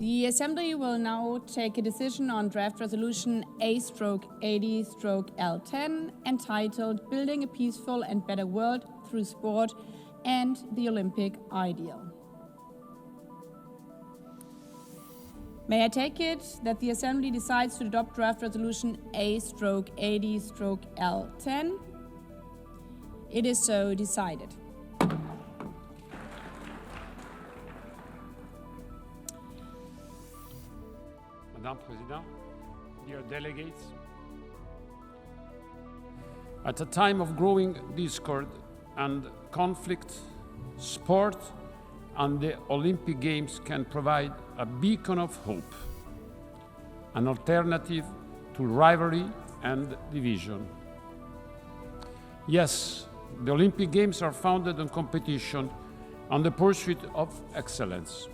The Assembly will now take a decision on draft resolution A/80/L10 entitled Building a Peaceful and Better World Through Sport and the Olympic Ideal. May I take it that the Assembly decides to adopt draft resolution A/80/L10? It is so decided. Madame President, dear delegates, at a time of growing discord and conflict, sport and the Olympic Games can provide a beacon of hope, an alternative to rivalry and division. Yes, the Olympic Games are founded on competition and the pursuit of excellence.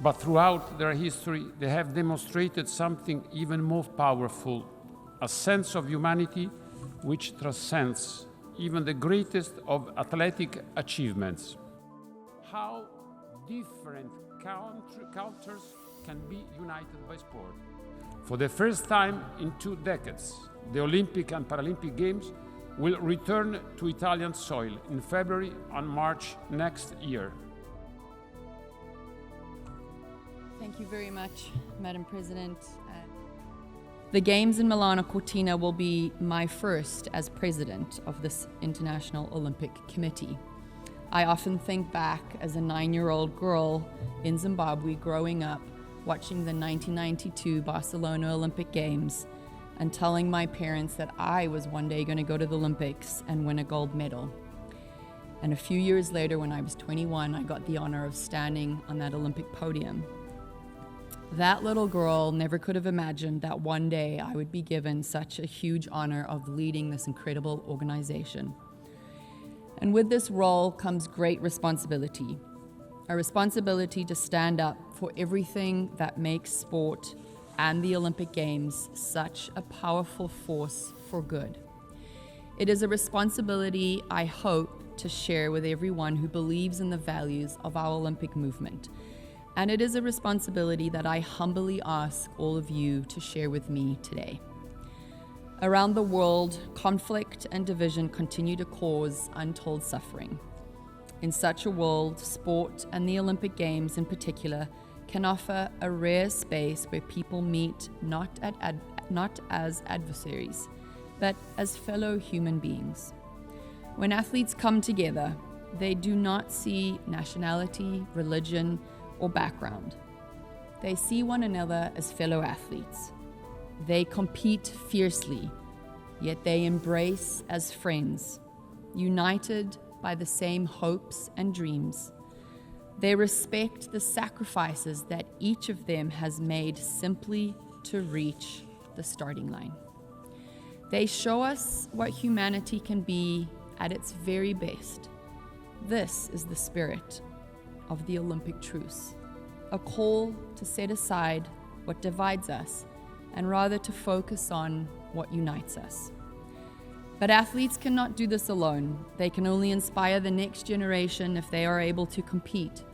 But throughout their history, they have demonstrated something even more powerful, a sense of humanity which transcends even the greatest of athletic achievements. How different cultures can be united by sport. For the first time in 2 decades, the Olympic and Paralympic Games will return to Italian soil in February and March next year. Thank you very much, Madam President. The Games in Milano Cortina will be my first as president of this International Olympic Committee. I often think back as a 9-year-old girl in Zimbabwe growing up, watching the 1992 Barcelona Olympic Games and telling my parents that I was one day going to go to the Olympics and win a gold medal. And a few years later, when I was 21, I got the honor of standing on that Olympic podium. That little girl never could have imagined that one day I would be given such a huge honor of leading this incredible organization. And with this role comes great responsibility, a responsibility to stand up for everything that makes sport and the Olympic Games such a powerful force for good. It is a responsibility I hope to share with everyone who believes in the values of our Olympic movement. And it is a responsibility that I humbly ask all of you to share with me today. Around the world, conflict and division continue to cause untold suffering. In such a world, sport and the Olympic Games in particular can offer a rare space where people meet not as adversaries, but as fellow human beings. When athletes come together, they do not see nationality, religion, or background. They see one another as fellow athletes. They compete fiercely, yet they embrace as friends, united by the same hopes and dreams. They respect the sacrifices that each of them has made simply to reach the starting line. They show us what humanity can be at its very best. This is the spirit of the Olympic Truce, a call to set aside what divides us and rather to focus on what unites us. But athletes cannot do this alone. They can only inspire the next generation if they are able to compete.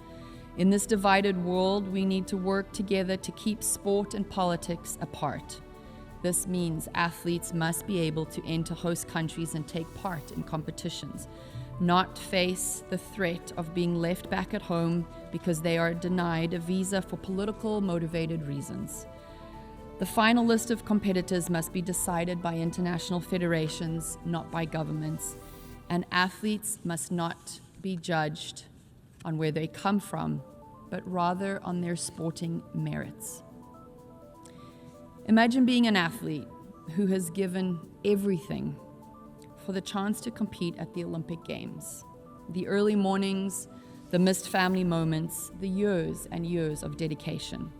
In this divided world, we need to work together to keep sport and politics apart. This means athletes must be able to enter host countries and take part in competitions, not face the threat of being left back at home because they are denied a visa for political motivated reasons. The final list of competitors must be decided by international federations, not by governments, and athletes must not be judged on where they come from, but rather on their sporting merits. Imagine being an athlete who has given everything for the chance to compete at the Olympic Games. The early mornings, the missed family moments, the years and years of dedication.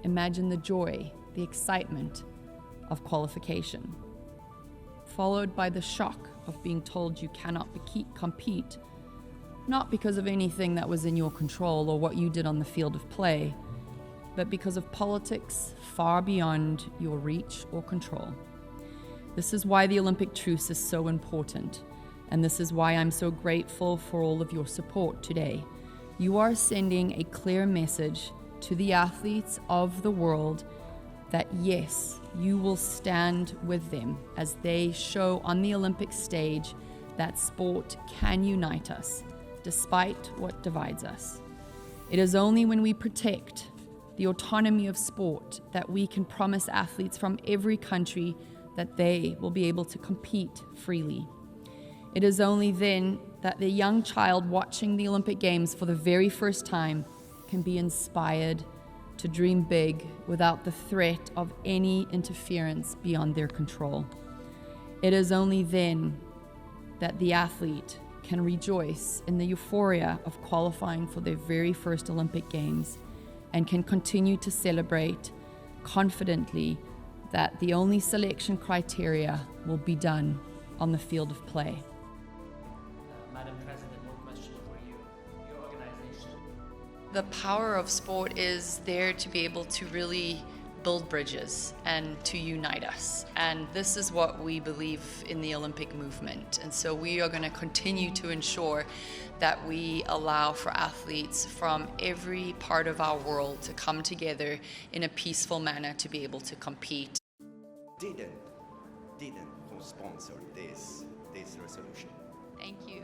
Imagine the joy, the excitement of qualification, followed by the shock of being told you cannot compete, not because of anything that was in your control or what you did on the field of play, but because of politics far beyond your reach or control. This is why the Olympic Truce is so important, and this is why I'm so grateful for all of your support today. you are sending a clear message to the athletes of the world that yes, you will stand with them as they show on the Olympic stage that sport can unite us, despite what divides us. It is only when we protect the autonomy of sport that we can promise athletes from every country that they will be able to compete freely. It is only then that the young child watching the Olympic Games for the very first time can be inspired to dream big without the threat of any interference beyond their control. It is only then that the athlete can rejoice in the euphoria of qualifying for their very first Olympic Games and can continue to celebrate confidently that the only selection criteria will be done on the field of play. Madam President, one question for you. Your organization. The power of sport is there to be able to really build bridges and to unite us. And this is what we believe in the Olympic movement. And so we are going to continue to ensure that we allow for athletes from every part of our world to come together in a peaceful manner to be able to compete. Didn't co-sponsor this resolution. Thank you.